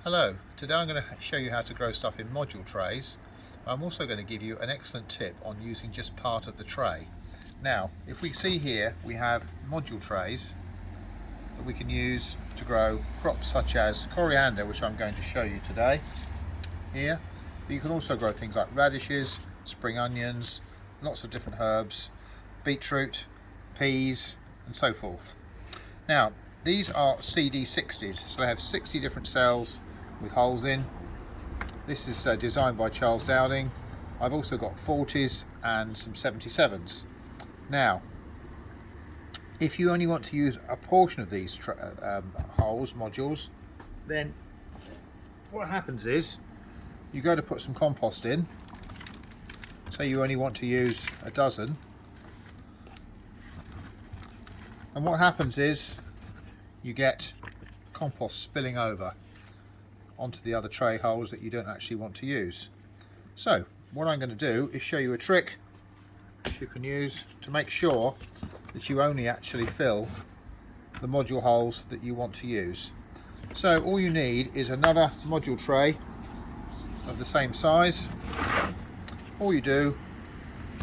Hello, today I'm going to show you how to grow stuff in module trays. I'm also going to give you an excellent tip on using just part of the tray. Now, if we see here, we have module trays that we can use to grow crops such as coriander, which I'm going to show you today here. But you can also grow things like radishes, spring onions, lots of different herbs, beetroot, peas, and so forth. Now, these are CD60s, so they have 60 different cells with holes in. This is designed by Charles Dowding. I've also got 40s and some 77s. Now, if you only want to use a portion of these holes, modules, then what happens is you go to put some compost in. Say you only want to use a dozen, and what happens is you get compost spilling over onto the other tray holes that you don't actually want to use. So what I'm going to do is show you a trick which you can use to make sure that you only actually fill the module holes that you want to use. So all you need is another module tray of the same size. All you do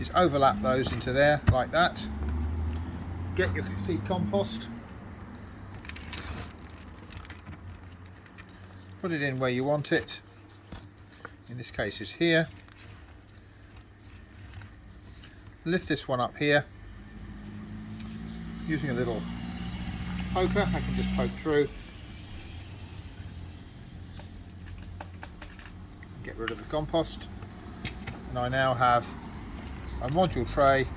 is overlap those into there like that. Get your seed compost, put it in where you want it. In this case is here. Lift this one up here. Using a little poker, I can just poke through. Get rid of the compost. And I now have a module tray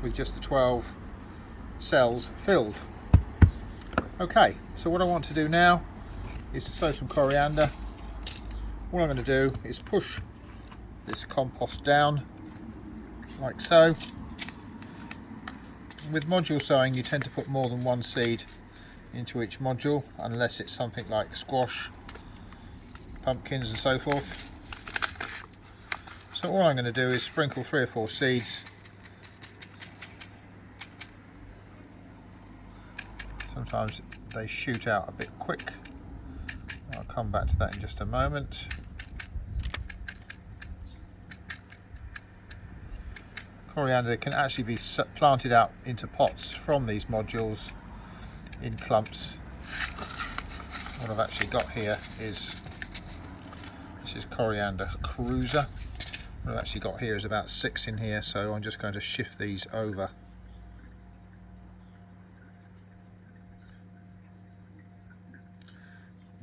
with just the 12 cells filled. Okay, so what I want to do now is to sow some coriander. All I'm going to do is push this compost down like so. With module sowing you tend to put more than one seed into each module, unless it's something like squash, pumpkins and so forth. So all I'm going to do is sprinkle 3 or 4 seeds. Sometimes they shoot out a bit quick. I'll come back to that in just a moment. Coriander can actually be planted out into pots from these modules in clumps. What I've actually got here is, this is coriander cruiser. What I've actually got here is about 6 in here, so I'm just going to shift these over.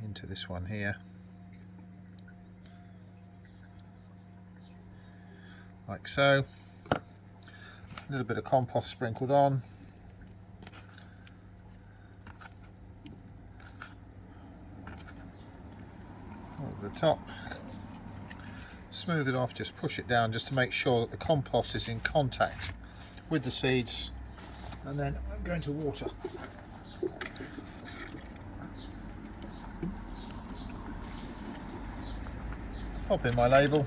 Into this one here, like so. A little bit of compost sprinkled on. Over the top. Smooth it off, just push it down just to make sure that the compost is in contact with the seeds, and then I'm going to water. Pop in my label.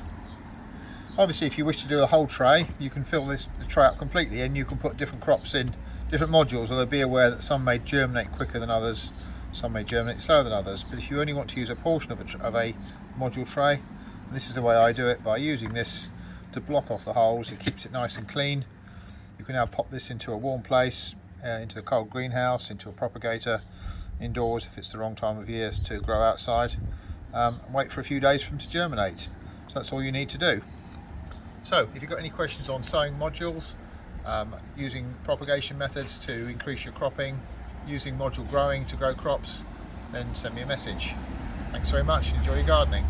Obviously if you wish to do a whole tray, you can fill the tray up completely, and you can put different crops in different modules, although be aware that some may germinate quicker than others, some may germinate slower than others. But if you only want to use a portion of a module tray, and this is the way I do it, by using this to block off the holes, it keeps it nice and clean. You can now pop this into a warm place, into the cold greenhouse, into a propagator, indoors if it's the wrong time of year to grow outside. Wait for a few days for them to germinate. So that's all you need to do. So if you've got any questions on sowing modules, using propagation methods to increase your cropping, using module growing to grow crops, then send me a message. Thanks very much. Enjoy your gardening.